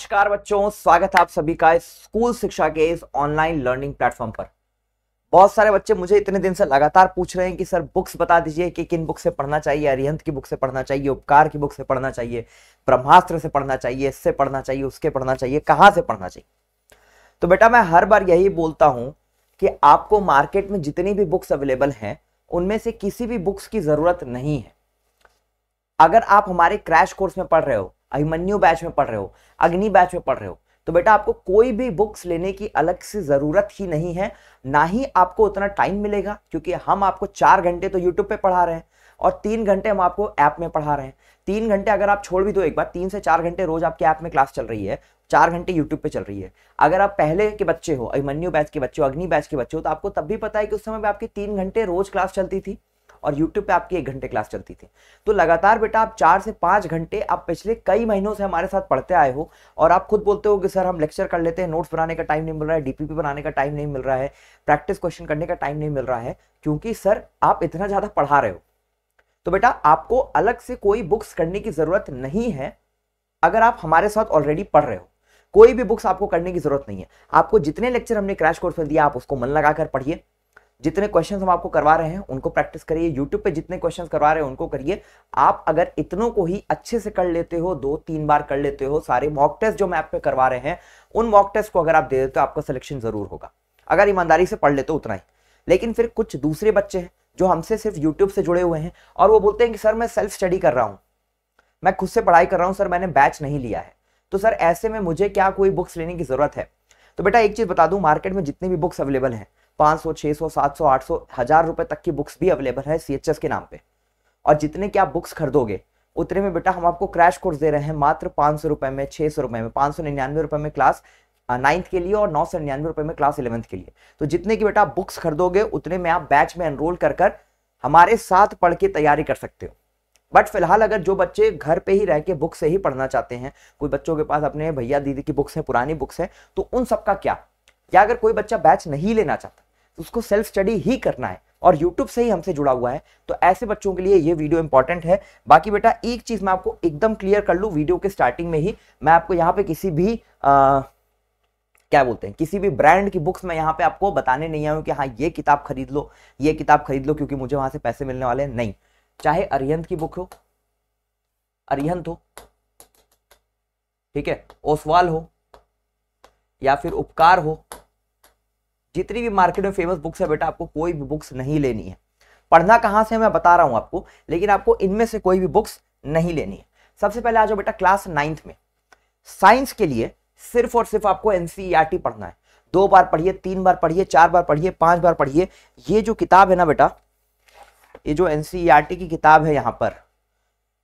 नमस्कार बच्चों, स्वागत है आप सभी का स्कूल शिक्षा के इस ऑनलाइन लर्निंग प्लेटफॉर्म पर। बहुत सारे बच्चे मुझे इतने दिन से लगातार पूछ रहे हैं कि सर बुक्स बता दीजिए कि किन बुक से पढ़ना चाहिए। अरिहंत की बुक से पढ़ना चाहिए, उपकार की बुक से पढ़ना चाहिए, ब्रह्मास्त्र से पढ़ना चाहिए, इससे पढ़ना चाहिए, उसके पढ़ना चाहिए, कहां से पढ़ना चाहिए। तो बेटा मैं हर बार यही बोलता हूं कि आपको मार्केट में जितनी भी बुक्स अवेलेबल हैं उनमें से किसी भी बुक्स की जरूरत नहीं है। अगर आप हमारे क्रैश कोर्स में पढ़ रहे हो, अभिमन्यु बैच में पढ़ रहे हो, अग्नि बैच में पढ़ रहे हो, तो बेटा आपको कोई भी बुक्स लेने की अलग से जरूरत ही नहीं है। ना ही आपको उतना टाइम मिलेगा, क्योंकि हम आपको 4 घंटे तो यूट्यूब पे पढ़ा रहे हैं और 3 घंटे हम आपको ऐप में पढ़ा रहे हैं। 3 घंटे अगर आप छोड़ भी दो एक बार, 3 से 4 घंटे रोज आपके ऐप में क्लास चल रही है, 4 घंटे यूट्यूब पे चल रही है। अगर आप पहले के बच्चे हो, अभिमन्यु बैच के बच्चे हो, अग्नि बैच के बच्चे हो, तो आपको तब भी पता है कि उस समय पे आपकी 3 घंटे रोज क्लास चलती थी और YouTube पे आपकी 1 घंटे क्लास चलती थी। तो लगातार बेटा आप 4 से 5 घंटे आप पिछले कई महीनों से हमारे साथ पढ़ते आए हो और आप खुद बोलते हो कि सर हम लेक्चर कर लेते हैं, नोट्स बनाने का टाइम नहीं मिल रहा है, डीपीपी बनाने का टाइम नहीं मिल रहा है, प्रैक्टिस क्वेश्चन करने का टाइम नहीं मिल रहा है, क्योंकि सर आप इतना ज्यादा पढ़ा रहे हो। तो बेटा आपको अलग से कोई बुक्स करने की जरूरत नहीं है। अगर आप हमारे साथ ऑलरेडी पढ़ रहे हो, कोई भी बुक्स आपको करने की जरूरत नहीं है। आपको जितने लेक्चर हमने क्रैश कोर्स में दिया आप उसको मन लगाकर पढ़िए, जितने क्वेश्चंस हम आपको करवा रहे हैं उनको प्रैक्टिस करिए, यूट्यूब पे जितने क्वेश्चंस करवा रहे हैं उनको करिए। आप अगर इतनों को ही अच्छे से कर लेते हो, 2-3 बार कर लेते हो, सारे मॉक टेस्ट जो मैं ऐप पे करवा रहे हैं उन मॉक टेस्ट को अगर आप दे देते हो आपका सिलेक्शन जरूर होगा, अगर ईमानदारी से पढ़ लेते हो उतना ही। लेकिन फिर कुछ दूसरे बच्चे हैं जो हमसे सिर्फ यूट्यूब से जुड़े हुए हैं और वो बोलते हैं कि सर मैं सेल्फ स्टडी कर रहा हूं, मैं खुद से पढ़ाई कर रहा हूं सर, मैंने बैच नहीं लिया है, तो सर ऐसे में मुझे क्या कोई बुक्स लेने की जरूरत है। तो बेटा एक चीज बता दूं, मार्केट में जितनी भी बुक्स अवेलेबल हैं 500, 600, 700, 800, 1000 रुपए तक की बुक्स भी अवेलेबल है CHS के नाम पे। और जितने की आप बुक्स खरीदोगे उतने में बेटा हम आपको क्रैश कोर्स दे रहे हैं मात्र 500 रुपए में, 600 रुपए में, 599 रुपए में क्लास 9th के लिए और 999 रुपए में क्लास 11th के लिए। तो जितने की बेटा बुक्स खरीदोगे उतने में आप बैच में एनरोल कर हमारे साथ पढ़ के तैयारी कर सकते हो। बट फिलहाल अगर जो बच्चे घर पे ही रह के बुक से ही पढ़ना चाहते हैं, कोई बच्चों के पास अपने भैया दीदी की बुक्स हैं, पुरानी बुक्स हैं, तो उन सबका क्या, या अगर कोई बच्चा बैच नहीं लेना चाहता तो उसको सेल्फ स्टडी ही करना है और यूट्यूब से ही हमसे जुड़ा हुआ है, तो ऐसे बच्चों के लिए ये वीडियो इंपॉर्टेंट है। बाकी बेटा एक चीज मैं आपको एकदम क्लियर कर लूं वीडियो के स्टार्टिंग में ही, मैं आपको यहाँ पे किसी भी क्या बोलते हैं, किसी भी ब्रांड की बुक्स मैं यहाँ पे आपको बताने नहीं आया हूं कि हाँ ये किताब खरीद लो, ये किताब खरीद लो क्योंकि मुझे वहां से पैसे मिलने वाले हैं, नहीं। चाहे अरिहंत की बुक हो, अरिहंत हो, ठीक है, ओसवाल हो या फिर उपकार हो, जितनी भी मार्केट में फेमस बुक्स है बेटा आपको कोई भी बुक्स नहीं लेनी है। पढ़ना कहां से मैं बता रहा हूं आपको, लेकिन आपको इनमें से कोई भी बुक्स नहीं लेनी है। सबसे पहले आ जाओ बेटा क्लास 9th में। साइंस के लिए सिर्फ और सिर्फ आपको NCERT पढ़ना है। 2 बार पढ़िए, 3 बार पढ़िए, 4 बार पढ़िए, 5 बार पढ़िए। ये जो किताब है ना बेटा, ये जो NCERT की किताब है, यहां पर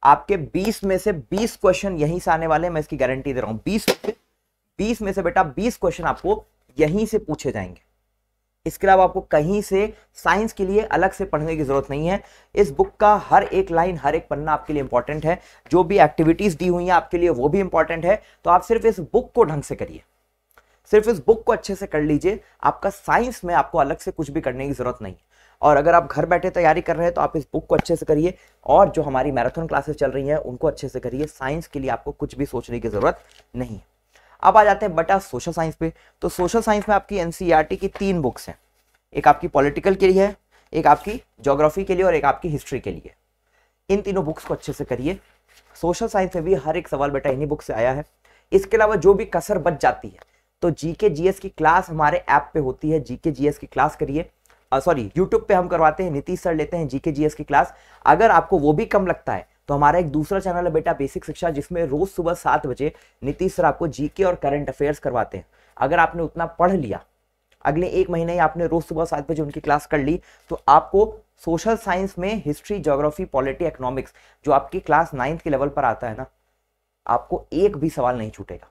आपके 20 में से 20 क्वेश्चन यहीं से आने वाले, मैं इसकी गारंटी दे रहा हूं। 20 में से बेटा 20 क्वेश्चन आपको यहीं से पूछे जाएंगे। इसके अलावा आपको कहीं से साइंस के लिए अलग से पढ़ने की जरूरत नहीं है। इस बुक का हर एक लाइन, हर एक पन्ना आपके लिए इंपॉर्टेंट है। जो भी एक्टिविटीज दी हुई हैं आपके लिए वो भी इंपॉर्टेंट है। तो आप सिर्फ इस बुक को ढंग से करिए, सिर्फ इस बुक को अच्छे से कर लीजिए। आपका साइंस में आपको अलग से कुछ भी करने की जरूरत नहीं है। और अगर आप घर बैठे तैयारी कर रहे हैं तो आप इस बुक को अच्छे से करिए और जो हमारी मैराथन क्लासेस चल रही हैं उनको अच्छे से करिए। साइंस के लिए आपको कुछ भी सोचने की जरूरत नहीं है। अब आ जाते हैं बेटा सोशल साइंस पे। तो सोशल साइंस में आपकी NCERT की 3 बुक्स हैं, एक आपकी पॉलिटिकल के लिए है, एक आपकी ज्योग्राफी के लिए और एक आपकी हिस्ट्री के लिए। इन तीनों बुक्स को अच्छे से करिए। सोशल साइंस में भी हर एक सवाल बेटा इन्हीं बुक से आया है। इसके अलावा जो भी कसर बच जाती है तो GK GS की क्लास हमारे ऐप पे होती है, GK GS की क्लास करिए। सॉरी, यूट्यूब पे हम करवाते हैं, नीतीश सर लेते हैं GK GS की क्लास। अगर आपको वो भी कम लगता है तो हमारा एक दूसरा चैनल है बेटा बेसिक शिक्षा, जिसमें रोज सुबह 7 बजे नीतीश सर आपको GK और करंट अफेयर्स करवाते हैं। अगर आपने उतना पढ़ लिया, अगले 1 महीने ही आपने रोज सुबह 7 बजे उनकी क्लास कर ली, तो आपको सोशल साइंस में हिस्ट्री, ज्योग्राफी, पॉलिटी, इकोनॉमिक्स जो आपकी क्लास 9th के लेवल पर आता है ना, आपको एक भी सवाल नहीं छूटेगा।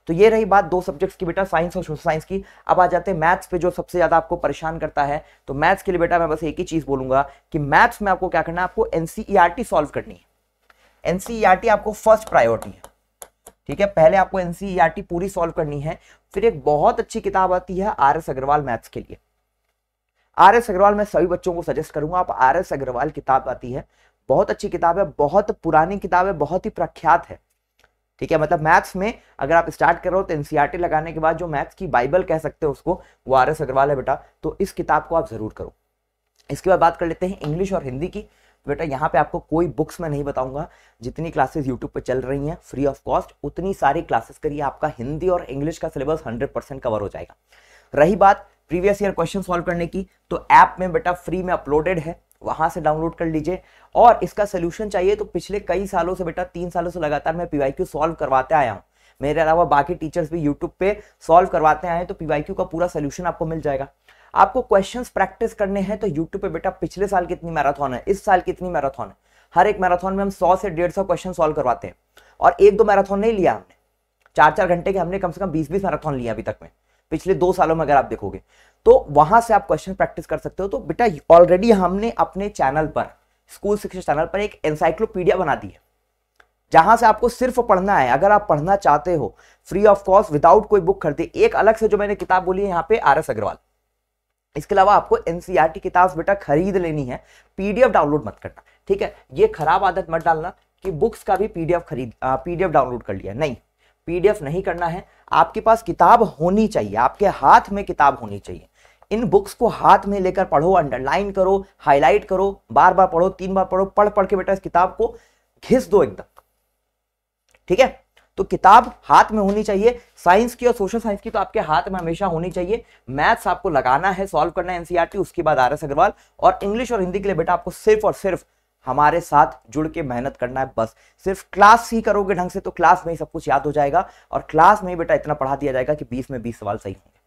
तो ये रही बात 2 सब्जेक्ट्स की बेटा, साइंस और सोशल साइंस की। अब आ जाते हैं मैथ्स पे, जो सबसे ज्यादा आपको परेशान करता है। तो मैथ्स के लिए बेटा मैं बस एक ही चीज बोलूंगा कि मैथ्स में आपको क्या करना है, आपको NCERT सॉल्व करनी है। NCERT आपको फर्स्ट प्रायोरिटी है, ठीक है। पहले आपको NCERT पूरी सॉल्व करनी है। फिर एक बहुत अच्छी किताब आती है RS अग्रवाल मैथ्स के लिए। RS अग्रवाल मैं सभी बच्चों को सजेस्ट करूंगा, आप RS अग्रवाल किताब आती है, बहुत अच्छी किताब है, बहुत पुरानी किताब है, बहुत ही प्रख्यात है। ठीक है, मतलब मैथ्स में अगर आप स्टार्ट कर रहे हो तो एनसीईआरटी लगाने के बाद जो मैथ्स की बाइबल कह सकते हो उसको, वो आर.एस. अग्रवाल है बेटा। तो इस किताब को आप जरूर करो। इसके बाद बात कर लेते हैं इंग्लिश और हिंदी की। बेटा यहाँ पे आपको कोई बुक्स में नहीं बताऊंगा, जितनी क्लासेस यूट्यूब पे चल रही हैं फ्री ऑफ कॉस्ट, उतनी सारी क्लासेस करिए, आपका हिंदी और इंग्लिश का सिलेबस 100% कवर हो जाएगा। रही बात प्रीवियस ईयर क्वेश्चन सॉल्व करने की, तो ऐप में बेटा फ्री में अपलोडेड है, वहां से डाउनलोड कर लीजिए। और इसका सोल्यूशन चाहिए तो पिछले कई सालों से बेटा 3 सालों से लगातार मैं पीवाईक्यू सॉल्व करवाते आया हूं, मेरे अलावा बाकी टीचर्स भी यूट्यूब पे सॉल्व करवाते आए हैं, तो पीवाईक्यू का पूरा सोल्यूशन आपको मिल जाएगा। आपको क्वेश्चंस प्रैक्टिस करने हैं तो यूट्यूब पे बेटा पिछले साल कितनी मैराथन है, इस साल कितनी मैराथन है, हर एक मैराथन में हम 100 से 150 क्वेश्चन सॉल्व करवाते हैं। और 1-2 मैराथन नहीं लिया हमने, 4-4 घंटे के हमने कम से कम 20-20 मैराथन लिया अभी तक में, पिछले 2 सालों में अगर आप देखोगे तो वहां से आप क्वेश्चन प्रैक्टिस कर सकते हो। तो बेटा ऑलरेडी हमने अपने चैनल पर, स्कूल शिक्षा चैनल पर एक एनसाइक्लोपीडिया बना दी है, जहां से आपको सिर्फ पढ़ना है। अगर आप पढ़ना चाहते हो फ्री ऑफ कॉस्ट विदाउट कोई बुक खरीदे, एक अलग से जो मैंने किताब बोली है यहाँ पे आर.एस. अग्रवाल, इसके अलावा आपको एनसीईआरटी किताब बेटा खरीद लेनी है, पीडीएफ डाउनलोड मत करना, ठीक है। ये खराब आदत मत डालना कि बुक्स का भी पीडीएफ डाउनलोड कर लिया, नहीं, पीडीएफ नहीं करना है। आपके पास किताब होनी चाहिए, आपके हाथ में किताब होनी चाहिए। इन बुक्स को हाथ में लेकर पढ़ो, अंडरलाइन करो, हाईलाइट करो, बार बार पढ़ो, 3 बार पढ़ो, पढ़ पढ़ के बेटा इस किताब को घिस दो एकदम, ठीक है। तो किताब हाथ में होनी चाहिए। साइंस की और सोशल साइंस की तो आपके हाथ में हमेशा होनी चाहिए। मैथ्स आपको लगाना है, सॉल्व करना है एनसीईआरटी, उसके बाद आर.एस. अग्रवाल। और इंग्लिश और हिंदी के लिए बेटा आपको सिर्फ और सिर्फ हमारे साथ जुड़ के मेहनत करना है, बस। सिर्फ क्लास ही करोगे ढंग से तो क्लास में ही सब कुछ याद हो जाएगा, और क्लास में ही बेटा इतना पढ़ा दिया जाएगा कि 20 में 20 सवाल सही होंगे।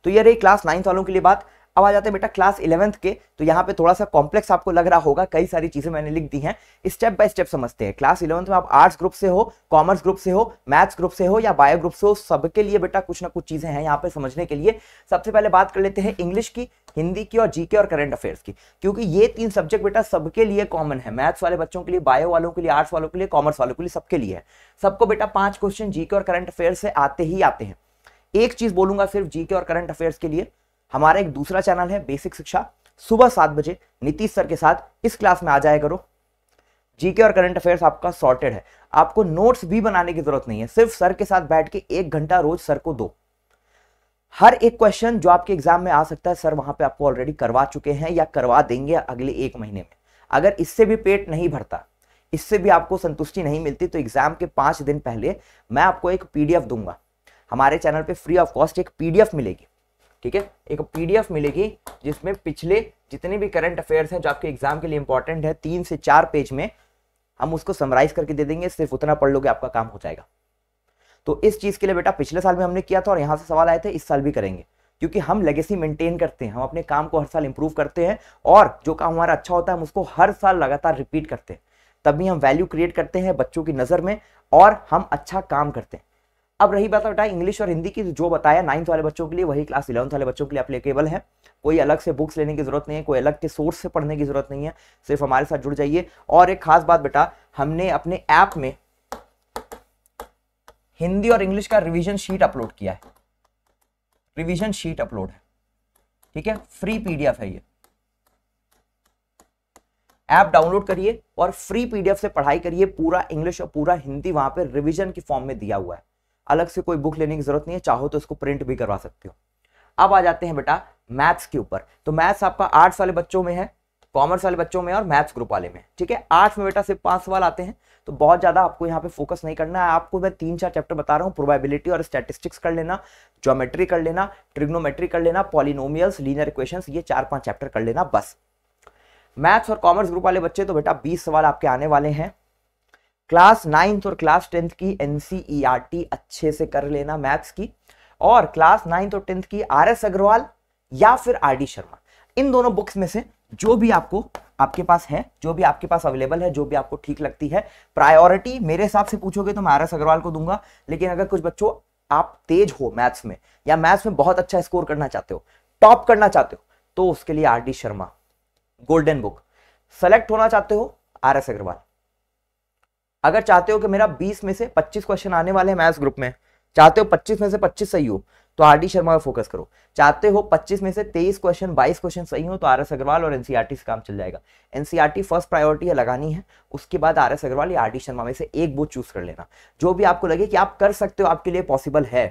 तो ये रही क्लास 9 वालों के लिए बात। अब आ जाते हैं बेटा क्लास 11th के। तो यहाँ पे थोड़ा सा कॉम्प्लेक्स आपको लग रहा होगा, कई सारी चीजें मैंने लिख दी हैं, स्टेप बाय स्टेप समझते हैं। क्लास 11th में आप आर्ट्स ग्रुप से हो, कॉमर्स ग्रुप से हो, मैथ्स ग्रुप से हो या बायो ग्रुप से हो, सबके लिए बेटा कुछ ना कुछ चीजें हैं यहाँ पे समझने के लिए। सबसे पहले बात कर लेते हैं इंग्लिश की, हिंदी की और जीके और करंट अफेयर्स की, क्योंकि ये 3 सब्जेक्ट बेटा सबके लिए कॉमन है। मैथ्स वाले बच्चों के लिए, बायो वालों के लिए, आर्ट्स वालों के लिए, कॉमर्स वालों के लिए, सबके लिए है। सबको बेटा 5 क्वेश्चन जीके और करंट अफेयर्स से आते ही आते हैं। एक चीज बोलूंगा सिर्फ जीके और करंट अफेयर्स के लिए, हमारा एक दूसरा चैनल है बेसिक शिक्षा, सुबह 7 बजे नीतीश सर के साथ, इस क्लास में आ जाया करो। जीके और करंट अफेयर्स आपका सॉर्टेड है, आपको नोट्स भी बनाने की जरूरत नहीं है, सिर्फ सर के साथ बैठ के 1 घंटा रोज सर को दो। हर एक क्वेश्चन जो आपके एग्जाम में आ सकता है सर वहां पे आपको ऑलरेडी करवा चुके हैं या करवा देंगे अगले 1 महीने में। अगर इससे भी पेट नहीं भरता, इससे भी आपको संतुष्टि नहीं मिलती, तो एग्जाम के 5 दिन पहले मैं आपको एक पीडीएफ दूंगा। हमारे चैनल पे फ्री ऑफ कॉस्ट एक पीडीएफ मिलेगी, ठीक है, एक पीडीएफ मिलेगी जिसमें पिछले जितने भी करंट अफेयर्स हैं जो आपके एग्जाम के लिए इंपॉर्टेंट है, 3 से 4 पेज में हम उसको समराइज करके दे देंगे। सिर्फ उतना पढ़ लोगे आपका काम हो जाएगा। तो इस चीज के लिए बेटा पिछले साल में हमने किया था और यहां से सवाल आए थे, इस साल भी करेंगे, क्योंकि हम लेगेसी मेंटेन करते हैं, हम अपने काम को हर साल इंप्रूव करते हैं, और जो काम हमारा अच्छा होता है हम उसको हर साल लगातार रिपीट करते हैं, तभी हम वैल्यू क्रिएट करते हैं बच्चों की नजर में और हम अच्छा काम करते हैं। अब रही बात बेटा इंग्लिश और हिंदी की, जो बताया 9th वाले बच्चों के लिए वही क्लास 11th वाले बच्चों के लिए एप्लीकेबल है। कोई अलग से बुक्स लेने की जरूरत नहीं है, कोई अलग के सोर्स से पढ़ने की जरूरत नहीं है, सिर्फ हमारे साथ जुड़ जाइए। और एक खास बात बेटा, हमने अपने ऐप में हिंदी और इंग्लिश का रिवीजन शीट अपलोड किया है, रिवीजन शीट अपलोड है, ठीक है, फ्री पीडीएफ है ये। ऐप डाउनलोड करिए और फ्री पीडीएफ से पढ़ाई करिए, पूरा इंग्लिश और पूरा हिंदी वहां पे रिवीजन की फॉर्म में दिया हुआ है, अलग से कोई बुक लेने की जरूरत नहीं है, चाहो तो इसको प्रिंट भी करवा सकते हो। अब आ जाते हैं बेटा मैथ्स के ऊपर। तो मैथ्स आपका आर्ट्स वाले बच्चों में है, कॉमर्स वाले बच्चों में और मैथ्स ग्रुप वाले में, ठीक है। आर्ट्स में बेटा सिर्फ 5 सवाल आते हैं, तो बहुत ज्यादा आपको यहाँ पे फोकस नहीं करना है। आपको मैं 3-4 चैप्टर बता रहा हूँ, प्रोबेबिलिटी और स्टैटिस्टिक्स कर लेना, ज्योमेट्री कर लेना, ट्रिग्नोमेट्री कर लेना, पॉलिनोमियल्स, लीनियर इक्वेशंस, ये 4-5 चैप्टर कर लेना बस। मैथ्स और कॉमर्स ग्रुप वाले बच्चे तो बेटा 20 सवाल आपके आने वाले हैं। क्लास 9th और क्लास 10th की एनसीईआरटी अच्छे से कर लेना मैथ्स की, और क्लास 9th और 10th की आर.एस. अग्रवाल या फिर आर.डी. शर्मा, इन दोनों बुक्स में से जो भी आपके पास है, जो भी आपके पास अवेलेबल है, जो भी आपको ठीक लगती है। प्रायोरिटी मेरे हिसाब से पूछोगे तो मैं आर.एस. अग्रवाल को दूंगा, लेकिन अगर कुछ बच्चों आप तेज हो मैथ्स में या मैथ्स में बहुत अच्छा स्कोर करना चाहते हो, टॉप करना चाहते हो, तो उसके लिए RD. Sharma golden book. Select होना चाहते हो आर.एस. अग्रवाल। अगर चाहते हो कि मेरा 20 में से 25 क्वेश्चन आने वाले हैं मैथ्स ग्रुप में, चाहते हो 25 में से 25 सही हो तो आर डी शर्मा पे फोकस करो, चाहते हो 25 में से 23 क्वेश्चन 22 क्वेश्चन सही हो तो आर एस अग्रवाल और एनसीईआरटी से काम चल जाएगा। एनसीईआरटी फर्स्ट प्रायोरिटी है, लगानी है, उसके बाद आर एस अग्रवाल या आर डी शर्मा में से एक बुक चूज कर लेना, जो भी आपको लगे कि आप कर सकते हो, आपके लिए पॉसिबल है।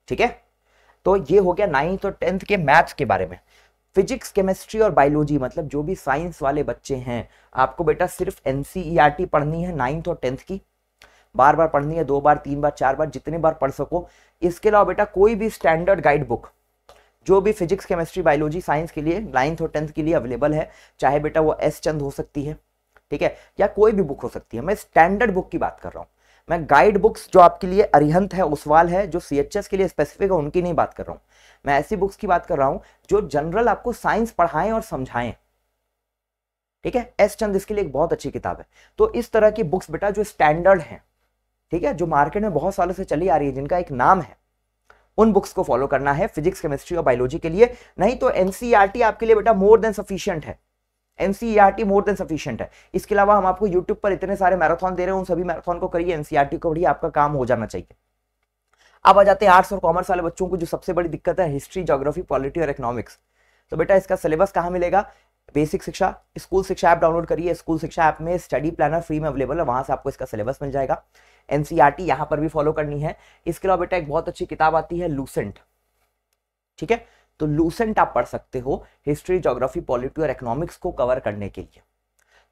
ठीक है, तो ये हो गया 9th और 10th के मैथ्स के बारे में। फिजिक्स, केमिस्ट्री और बायोलॉजी, मतलब जो भी साइंस वाले बच्चे हैं, आपको बेटा सिर्फ एनसीईआरटी पढ़नी है 9th और 10th की, बार बार पढ़नी है, 2 बार 3 बार 4 बार जितने बार पढ़ सको। इसके अलावा बेटा कोई भी स्टैंडर्ड गाइड बुक जो भी फिजिक्स, केमिस्ट्री, बायोलॉजी, साइंस के लिए 9th और 10th के लिए अवेलेबल है, चाहे बेटा वो एस चंद हो सकती है, ठीक है, या कोई भी बुक हो सकती है, मैं स्टैंडर्ड बुक की बात कर रहा हूं। मैं गाइड बुक्स जो आपके लिए अरिहंत है, ओसवाल है, जो सीएचएस के लिए स्पेसिफिक है, उनकी नहीं बात कर रहा हूं। मैं ऐसी बुक्स की बात कर रहा हूं जो जनरल आपको साइंस पढ़ाएं और समझाएं। ठीक है, एस चंद इसके लिए एक बहुत अच्छी किताब है। तो इस तरह की बुक्स बेटा जो स्टैंडर्ड है, ठीक है, जो मार्केट में बहुत सालों से चली आ रही है, जिनका एक नाम है, उन बुक्स को फॉलो करना है फिजिक्स, केमिस्ट्री और बायोलॉजी के लिए। नहीं तो एनसीईआरटी आपके लिए बेटा मोर देन सफिशिएंट है, एनसीईआरटी मोर देन सफिशिएंट है। इसके अलावा हम आपको यूट्यूब पर इतने सारे मैराथन दे रहे हैं, उन सभी मैराथन को करिए, एनसीईआरटी को पढ़िए, आपका काम हो जाना चाहिए। अब आ जाते हैं आर्ट्स और कॉमर्स वाले बच्चों को जो सबसे बड़ी दिक्कत है, हिस्ट्री, ज्योग्राफी, पॉलिटी और इकोनॉमिक्स। तो बेटा इसका सिलेबस कहाँ मिलेगा? बेसिक शिक्षा, स्कूल शिक्षा ऐप डाउनलोड करिए, स्कूल शिक्षा ऐप में स्टडी प्लानर फ्री में अवेलेबल है, वहां से आपको इसका सिलेबस मिल जाएगा। एनसीईआरटी यहां पर भी फॉलो करनी है। इसके अलावा बेटा एक बहुत अच्छी किताब आती है लूसेंट, ठीक है, तो लूसेंट आप पढ़ सकते हो हिस्ट्री, ज्योग्राफी, पॉलिटी और इकोनॉमिक्स को कवर करने के लिए।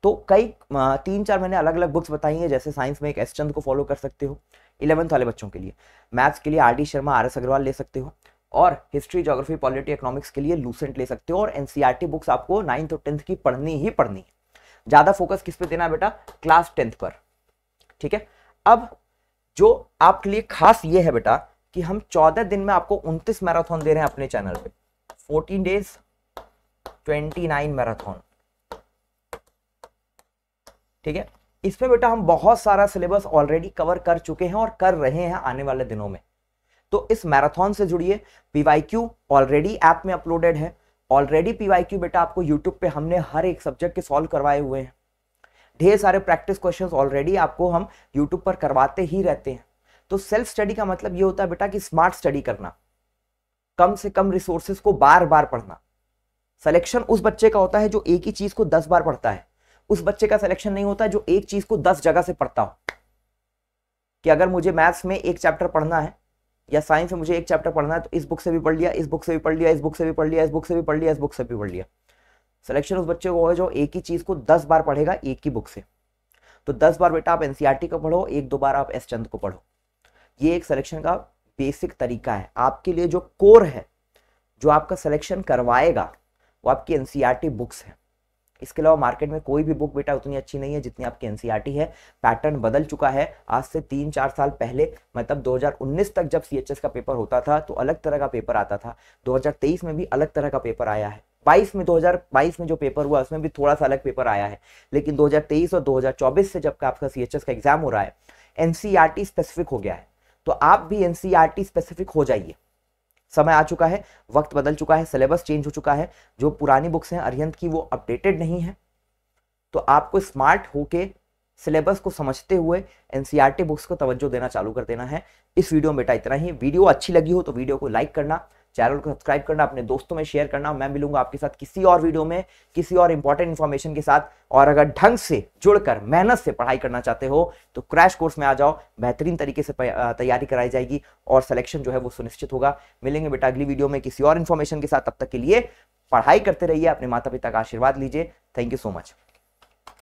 तो कई 3-4 मैंने अलग अलग बुक्स बताई हैं, जैसे साइंस में एक एस चंद को फॉलो कर सकते हो 11th वाले बच्चों के लिए, मैथ्स के लिए आर डी शर्मा, आर एस अग्रवाल ले सकते हो, और हिस्ट्री, ज्योग्राफी, पॉलिटी, इकोनॉमिक्स के लिए लूसेंट ले सकते हो। और एनसीईआरटी बुक्स आपको 9th और 10th की पढ़नी ही पढ़नी है। ज्यादा फोकस किस पे देना है बेटा? क्लास 10th पर। ठीक है, अब जो आपके लिए खास ये है बेटा कि हम 14 दिन में आपको 29 मैराथन दे रहे हैं अपने चैनल पे, 14 days 29 मैराथन। ठीक है, इसमें बेटा हम बहुत सारा सिलेबस ऑलरेडी कवर कर चुके हैं और कर रहे हैं आने वाले दिनों में। तो इस मैराथन से जुड़िए। पीवाईक्यू ऑलरेडी ऐप में अपलोडेड है, ऑलरेडी पीवाईक्यू बेटा आपको यूट्यूब पे हमने हर एक सब्जेक्ट के सॉल्व करवाए हुए हैं। ढेर सारे प्रैक्टिस क्वेश्चंस ऑलरेडी आपको हम यूट्यूब पर करवाते ही रहते हैं। तो सेल्फ स्टडी का मतलब ये होता है बेटा कि स्मार्ट स्टडी करना, कम से कम रिसोर्सेज को बार बार पढ़ना। सिलेक्शन उस बच्चे का होता है जो एक ही चीज को 10 बार पढ़ता है, उस बच्चे का सिलेक्शन नहीं होता जो एक चीज को 10 जगह से पढ़ता हो। कि अगर मुझे मैथ्स में एक चैप्टर पढ़ना है या साइंस में मुझे एक चैप्टर पढ़ना है, तो इस बुक से भी पढ़ लिया, इस बुक से भी पढ़ लिया, इस बुक से भी पढ़ लिया, इस बुक से भी पढ़ लिया, इस बुक से भी पढ़ लिया। सिलेक्शन उस बच्चे को है जो एक ही चीज को 10 बार पढ़ेगा एक ही बुक से। तो 10 बार बेटा आप एनसीईआरटी को पढ़ो, 1-2 बार आप एस चंद को पढ़ो। ये एक सिलेक्शन का बेसिक तरीका है। आपके लिए जो कोर है, जो आपका सिलेक्शन करवाएगा, वो आपकी एनसीईआरटी बुक्स है। इसके अलावा मार्केट में कोई भी बुक बेटा उतनी अच्छी नहीं है जितनी आपकी एनसीईआरटी है। पैटर्न बदल चुका है। आज से 3-4 साल पहले, मतलब 2019 तक जब सीएचएस का पेपर होता था तो अलग तरह का पेपर आता था। 2023 में भी अलग तरह का पेपर आया है। 2022 में जो पेपर हुआ उसमें भी थोड़ा सा अलग पेपर आया है। लेकिन 2023 और 2024 से जब आपका सीएचएस का एग्जाम हो रहा है, एनसीईआरटी स्पेसिफिक हो गया है। तो आप भी एनसीईआरटी स्पेसिफिक हो जाइए। समय आ चुका है, वक्त बदल चुका है, सिलेबस चेंज हो चुका है। जो पुरानी बुक्स हैं अरिहंत की वो अपडेटेड नहीं है। तो आपको स्मार्ट होके सिलेबस को समझते हुए एनसीईआरटी बुक्स को तवज्जो देना चालू कर देना है। इस वीडियो में बेटा इतना ही। वीडियो अच्छी लगी हो तो वीडियो को लाइक करना, चैनल को सब्सक्राइब करना, अपने दोस्तों में शेयर करना। मैं मिलूंगा आपके साथ किसी और वीडियो में किसी और इंपॉर्टेंट इंफॉर्मेशन के साथ। और अगर ढंग से जुड़कर मेहनत से पढ़ाई करना चाहते हो तो क्रैश कोर्स में आ जाओ, बेहतरीन तरीके से तैयारी कराई जाएगी और सिलेक्शन जो है वो सुनिश्चित होगा। मिलेंगे बेटा अगली वीडियो में किसी और इंफॉर्मेशन के साथ। तब तक के लिए पढ़ाई करते रहिए, अपने माता पिता का आशीर्वाद लीजिए। Thank you so much.